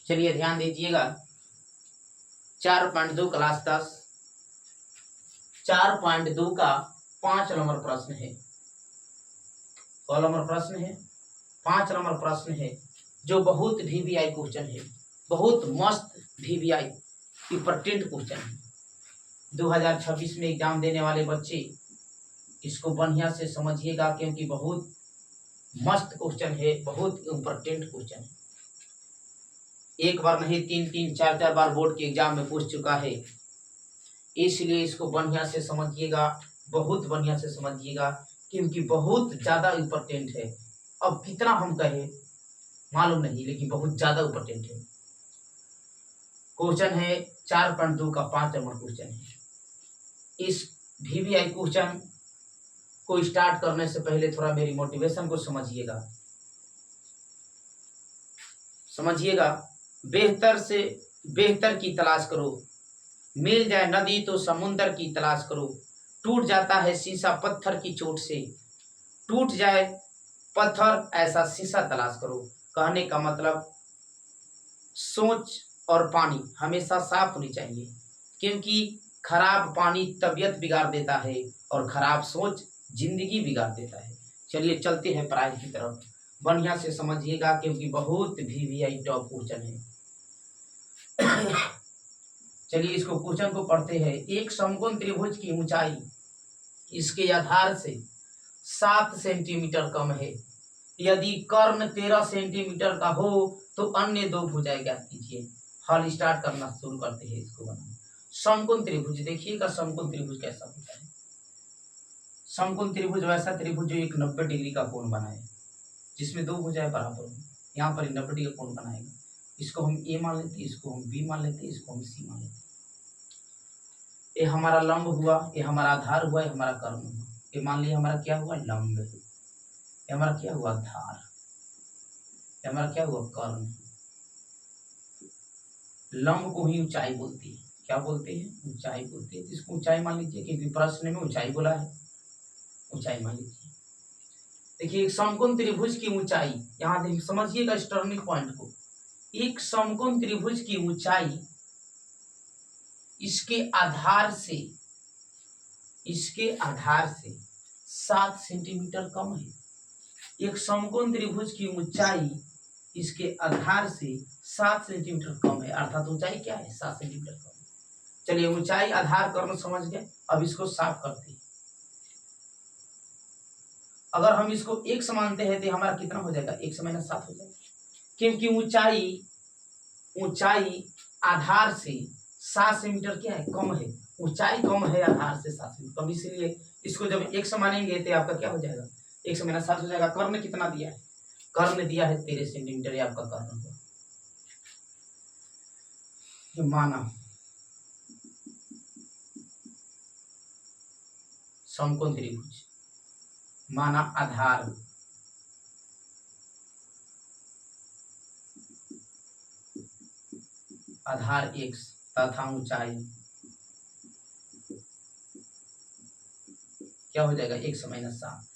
चलिए ध्यान दीजिएगा 4.2 क्लास 10 4.2 का 5 नंबर प्रश्न है। कौन नंबर प्रश्न है? 5 नंबर प्रश्न है, जो बहुत VVI क्वेश्चन है, बहुत मस्त VVI इंपॉर्टेंट क्वेश्चन है। 2026 में एग्जाम देने वाले बच्चे इसको बढ़िया से समझिएगा, क्योंकि बहुत मस्त क्वेश्चन है, बहुत इंपॉर्टेंट क्वेश्चन है। एक बार नहीं 3-3 4-4 बार बोर्ड के एग्जाम में पूछ चुका है, इसलिए इसको बढ़िया से समझिएगा, बहुत बढ़िया से समझिएगा, क्योंकि बहुत ज्यादा इंपॉर्टेंट है। अब कितना हम कहें मालूम नहीं, लेकिन बहुत ज्यादा इंपॉर्टेंट है। क्वेश्चन है 4.2 का 5 नंबर क्वेश्चन है। इस VVI क्वेश्चन को स्टार्ट करने से पहले थोड़ा मेरी मोटिवेशन को समझिएगा। बेहतर से बेहतर की तलाश करो, मिल जाए नदी तो समुंदर की तलाश करो, टूट जाता है शीशा पत्थर की चोट से, टूट जाए पत्थर ऐसा शीशा तलाश करो। कहने का मतलब सोच और पानी हमेशा साफ होनी चाहिए, क्योंकि खराब पानी तबीयत बिगाड़ देता है और खराब सोच जिंदगी बिगाड़ देता है। चलिए चलते हैं पढ़ाई की तरफ, बढ़िया से समझिएगा, क्योंकि बहुत VVI टॉप क्वेश्चन है। चलिए इसको क्वेश्चन को पढ़ते हैं। एक समकोण त्रिभुज की ऊंचाई इसके आधार से 7 सेंटीमीटर कम है। यदि कर्ण 13 सेंटीमीटर का हो तो अन्य दो भुजाएं ज्ञात कीजिए। हल स्टार्ट करना शुरू करते हैं इसको बनाना। समकोण त्रिभुज, देखिएगा समकोण त्रिभुज कैसा होता है। समकोण त्रिभुज वैसा त्रिभुज जो एक 90 डिग्री का कोण बनाए, जिसमें दो भुजाएं बराबर हो। यहाँ पर 90 डिग्री का कोण बनाएगा। इसको हम A मान लेते हैं, इसको हम B मान लेते हैं, इसको हम C मान लेते हैं। ये हमारा लंब हुआ, ये हमारा आधार हुआ, ये हमारा कर्ण हुआ। ये मान लिया हमारा क्या हुआ, लंब। ये हमारा क्या हुआ, आधार। ये हमारा क्या हुआ, कर्ण। लंब को ही ऊंचाई बोलती है। क्या बोलते हैं, ऊंचाई बोलते हैं। इसको ऊंचाई मान लीजिए, क्योंकि प्रश्न में ऊंचाई बोला है, ऊंचाई मान लीजिए। देखिए एक समकोण त्रिभुज की ऊंचाई, यहाँ देखिए समझिएगा इस टर्निंग पॉइंट को। एक समकोण त्रिभुज की ऊंचाई इसके आधार से 7 सेंटीमीटर कम है। एक समकोण त्रिभुज की ऊंचाई इसके आधार से 7 सेंटीमीटर कम है, अर्थात ऊंचाई क्या है, 7 सेंटीमीटर कम है। चलिए ऊंचाई आधार कर्ण समझ गए। अब इसको साफ करते हैं। अगर हम इसको 1 मानते हैं तो हमारा कितना हो जाएगा, 1 - 7 हो जाएगा, क्योंकि ऊंचाई आधार से 7 सेंटीमीटर क्या है, कम है। ऊंचाई कम है आधार से 7 सेंटीमीटर कम, इसलिए इसको जब 1 मानेंगे तो आपका क्या हो जाएगा, 1 - 7 हो जाएगा। कर्ण कितना दिया है, कर्ण दिया है 13 सेंटीमीटर, ये आपका कर्ण हुआ। माना समकोण त्रिभुज, माना आधार X तथा ऊंचाई क्या हो जाएगा, 1 - 7।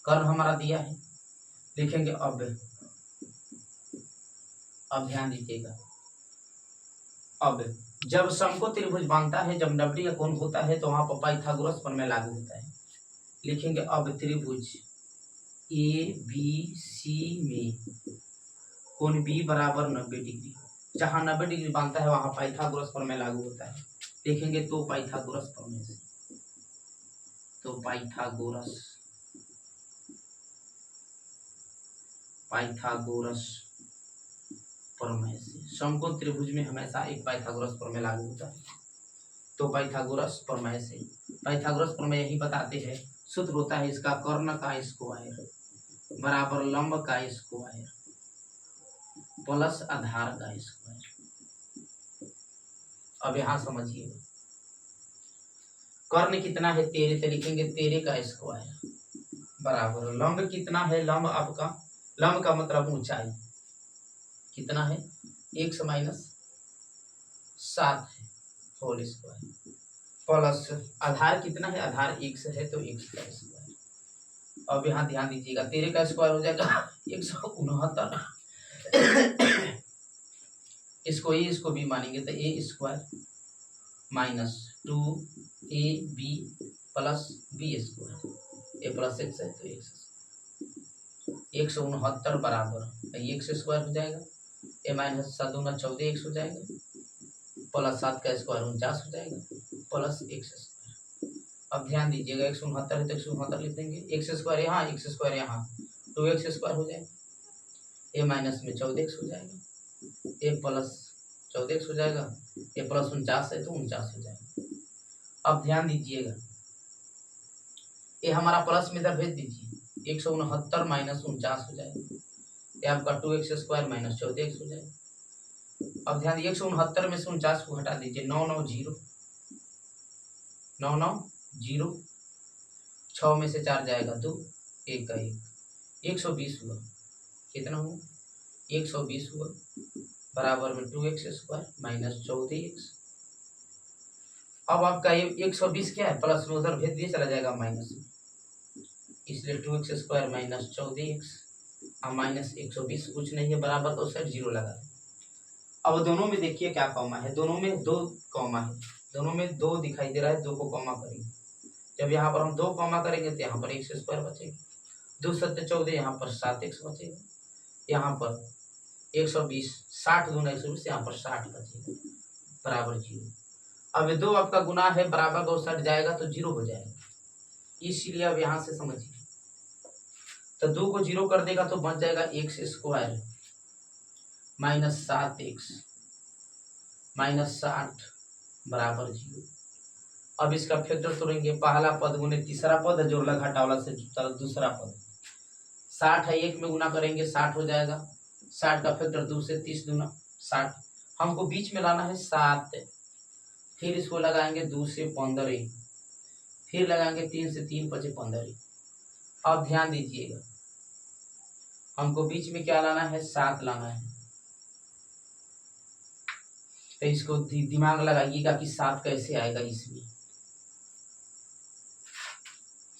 कर्ण हमारा दिया है, लिखेंगे। अब ध्यान दीजिएगा। अब जब समकोण त्रिभुज बनता है, जब 90 का कोण होता है, तो वहां पर पाइथागोरस प्रमेय लागू होता है। लिखेंगे अब त्रिभुज ABC में कोण B बराबर 90 डिग्री, जहां 90 डिग्री बनता है वहां पाइथागोरस प्रमेय लागू होता है। देखेंगे तो पाइथागोरस प्रमेय से, तो पाइथागोरस प्रमेय से समकोण त्रिभुज में हमेशा एक पाइथागोरस प्रमेय लागू होता है। तो पाइथागोरस प्रमेय यही बताते हैं। सूत्र होता है इसका, कर्ण का स्क्वायर बराबर लंब का स्क्वायर प्लस आधार का स्क्वायर। अब यहां समझिए, कर्ण कितना है 13, तो लिखेंगे 13 का स्क्वायर बराबर लंब कितना है, लंब आपका, लंब का मतलब ऊंचाई कितना है, 1 - 7 है होल स्क्वायर प्लस आधार कितना है, आधार x है, तो x का स्क्वायर। अब यहाँ ध्यान दीजिएगा, 13 का स्क्वायर हो जाएगा 169, इसको ए इसको बी मानेंगे तो A square minus 2ab plus B square, A plus X है तो एक्स 169 बराबर एक्स स्क्वायर हो जाएगा, ए माइनस 7 दूना 14 एक्स हो जाएगा, प्लस 7 का स्क्वायर 49 हो जाएगा, प्लस एक्स स्क्वायर। अब ध्यान दीजिएगा 169 है तो 169 लिख देंगे, एक्स स्क्वायर यहाँ, एक्स स्क्वायर यहाँ, 2x स्क्वायर हो जाएगा, ए माइनस में 14x हो जाएगा, ए प्लस 14x हो जाएगा, ए प्लस 49 है तो 49 हो जाएगा। अब ध्यान दीजिएगा ये हमारा प्लस में इधर भेज दीजिए, 169 माइनस 49 हो जाएगा, ये आपका 2x स्क्वायर माइनस 14x हो जाएगा। अब ध्यान दीजिए 169 में से 49 को हटा दीजिए, 990 990, 6 में से 4 जाएगा 2, 1 का 1, 120 हुआ, कितना हुआ 120 हुआ, बराबर में 2x स्क्वायर माइनस 14x। अब आपका ये 120 क्या है, प्लस में उधर भेज दिए चला जाएगा माइनस में, इसलिए 2x स्क्वायर माइनस 14x और माइनस 120 कुछ नहीं है, बराबर तो साइड 0 लगा। अब दोनों में देखिए क्या कॉमा है, दोनों में 2 कॉमा है, दोनों में 2 दिखाई दे रहा है, 2 को कॉमा करेंगे, जब यहाँ पर हम 2 कॉमा करेंगे तो यहाँ पर एक्स स्क्वायर बचेगा, 2 7 14, यहाँ पर 7x बचेगा, यहाँ पर 120, 60 दूना 120, यहाँ पर 60 बचेगा, बराबर 0। अब 2 आपका गुना है, बराबर 2 सट जाएगा तो 0 हो जाएगा, इसलिए अब यहाँ से समझिए तो 2 को 0 कर देगा तो बच जाएगा x square minus 7x minus 60 बराबर 0। अब इसका फैक्टर तोड़ेंगे, पहला पद गुने तीसरा पद, जोड़ला घटावला से दूसरा पद, 60 है 1 में गुना करेंगे 60 हो जाएगा, 60 का फैक्टर 2 से 30 दूना 60, हमको बीच में लाना है 7, फिर इसको लगाएंगे 2 से 15, फिर लगाएंगे 3 से 3 बचे 15। अब ध्यान दीजिएगा हमको बीच में क्या लाना है, 7 लाना है, तो इसको दिमाग लगाइएगा कि 7 कैसे आएगा, इसमें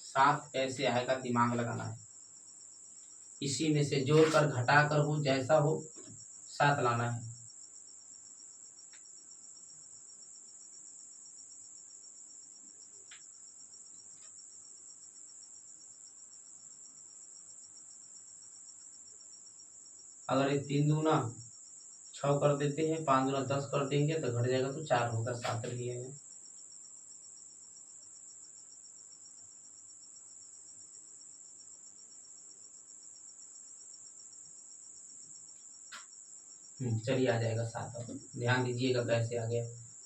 7 कैसे आएगा दिमाग लगाना है, इसी में से जोड़ कर घटा कर हो जैसा हो 7 लाना है। अगर ये 3 दूना 6 कर देते हैं, 5 दूना 10 कर देंगे तो घट जाएगा तो 4 होगा, 7 लिए है। चलिए आ जाएगा 7। अब ध्यान दीजिएगा कैसे आ गया,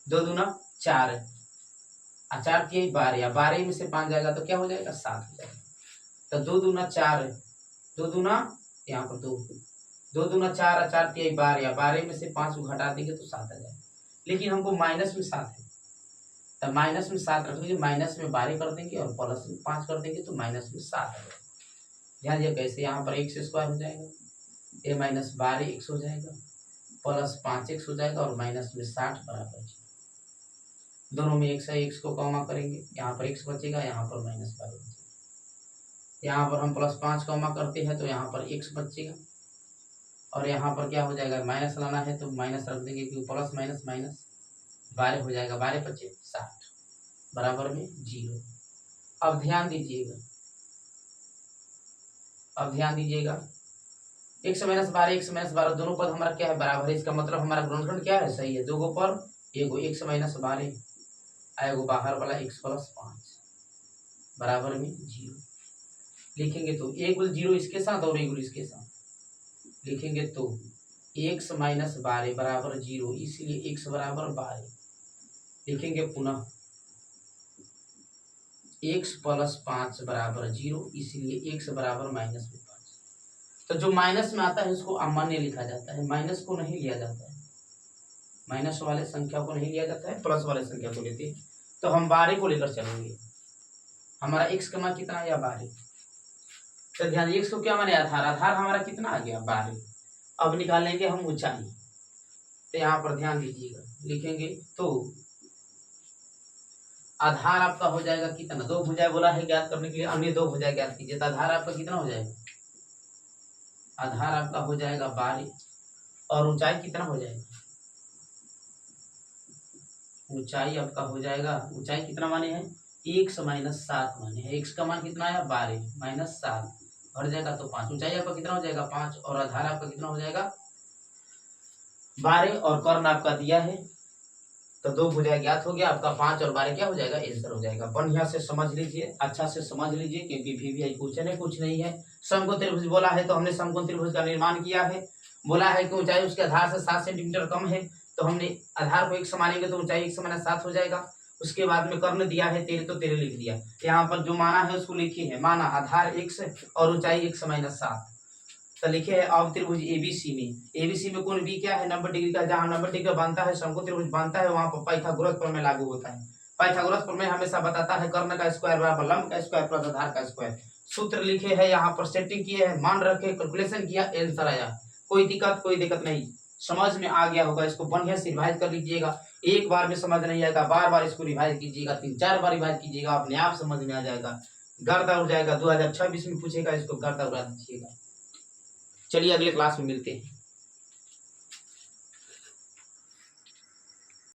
2 दूना 4 और 4 की 12, 12 में से 5 जाएगा तो क्या हो जाएगा 7 हो जाएगा, तो 2 दूना 4, 2 दूना यहाँ पर 2 दूना 4 और 4 की 12, 12 में से 5 को घटा देंगे तो 7 आ जाएगा, लेकिन हमको माइनस में 7 है तो माइनस में 7 रख लीजिए, माइनस में 12 कर देंगे और प्लस में 5 कर देंगे तो माइनस में 7 आ जाएगा। ध्यान दिया कैसे, यहाँ पर एक्स स्क्वायर हो जाएगा, ए माइनस 12 एक्स हो जाएगा, प्लस 5x हो जाएगा और माइनस में 60 बराबर 0। दोनों में x है, x को कॉमा करेंगे, यहाँ पर x बचेगा, यहाँ पर माइनस 12 बचेगा, यहाँ पर हम प्लस 5 कॉमा करते हैं तो यहाँ पर x बचेगा, और यहाँ पर क्या हो जाएगा, माइनस लाना है तो माइनस रख देंगे क्योंकि प्लस माइनस माइनस 12 हो जाएगा, 12 पचे 60 बराबर में 0। अब ध्यान दीजिएगा, अब ध्यान दीजिएगा x माइनस 12 x माइनस 12 दोनों पद हमारा क्या है, बराबर है, इसका मतलब हमारा गुणनखंड क्या है, सही है, 2 को पर एगो x माइनस 12 आएगो बाहर वाला x प्लस 5 बराबर में 0 लिखेंगे तो एक गुल 0 इसके साथ और एक गुल इसके साथ लिखेंगे तो x माइनस 12 बराबर 0, इसलिए x बराबर 12 लिखेंगे, पुनः x प्लस 5 बराबर 0, इसलिए x बराबर माइनस 5। तो जो माइनस में आता है उसको अमान्य लिखा जाता है, माइनस को नहीं लिया जाता है, माइनस वाले संख्या को नहीं लिया जाता है, प्लस वाले संख्या को लेते हैं। तो हम 12 को लेकर चलेंगे, हमारा x का मान कितना आया 12, तो ध्यान x को क्या माने आधार, आधार हमारा कितना आ गया 12। अब निकालेंगे हम ऊंचाई, तो यहाँ पर ध्यान दीजिएगा लिखेंगे तो आधार आपका हो जाएगा कितना, 2 भुजाएं बोला है ज्ञात करने के लिए, अन्य 2 भुजाएं ज्ञात कीजिए, तो आधार आपका कितना हो जाएगा, आधार आपका हो जाएगा 12 और ऊंचाई कितना हो जाएगा, ऊंचाई आपका हो जाएगा, ऊंचाई कितना माने हैं 1 माइनस 7 माने हैं। x का मान कितना आया 12 माइनस 7 भर जाएगा तो 5। ऊंचाई आपका कितना हो जाएगा 5 और आधार आपका कितना हो जाएगा 12 और कर्ण आपका दिया है तो 2 भुजा ज्ञात हो गया आपका। 5 और 12 क्या हो जाएगा आंसर हो जाएगा। बढ़िया से समझ लीजिए, अच्छा से समझ लीजिए क्योंकि VVI क्वेश्चन है, कुछ नहीं है। समकोण त्रिभुज बोला है तो हमने समकोण त्रिभुज का निर्माण किया है। बोला है कि ऊंचाई उसके आधार से 7 सेंटीमीटर कम है तो हमने आधार को 1 मानेंगे तो ऊंचाई 1 माइनस 7 हो जाएगा। उसके बाद में कर्ण दिया है 13 तो 13 लिख दिया। यहाँ पर जो माना है उसको लिखी है, माना आधार 1 और ऊंचाई 1 माइनस 7 तो लिखे है। अब त्रिभुज एबीसी में कोण बी क्या है 90 डिग्री का। जहाँ 90 डिग्री का बनता है समकोण त्रिभुज बनता है वहां पर पाइथागोरस प्रमेय लागू होता है। पाइथागोरस प्रमेय हमेशा बताता है कर्ण का स्क्वायर बराबर लंब का स्क्वायर प्लस आधार का स्क्वायर। सूत्र लिखे है, यहाँ पर सेटिंग किए हैं, मान रखे, कैलकुलेशन किया, आंसर आया। कोई दिक्कत नहीं, समझ में आ गया होगा। इसको बढ़िया से रिवाइज कर लीजिएगा। एक बार में समझ नहीं आएगा, बार बार इसको रिवाइज कीजिएगा, 3-4 बार रिवाइज कीजिएगा, अपने आप समझ में आ जाएगा। गर्दा उड़ जाएगा। 2026 में पूछेगा इसको, गर्दा उड़ा दीजिएगा। चलिए अगले क्लास में मिलते हैं।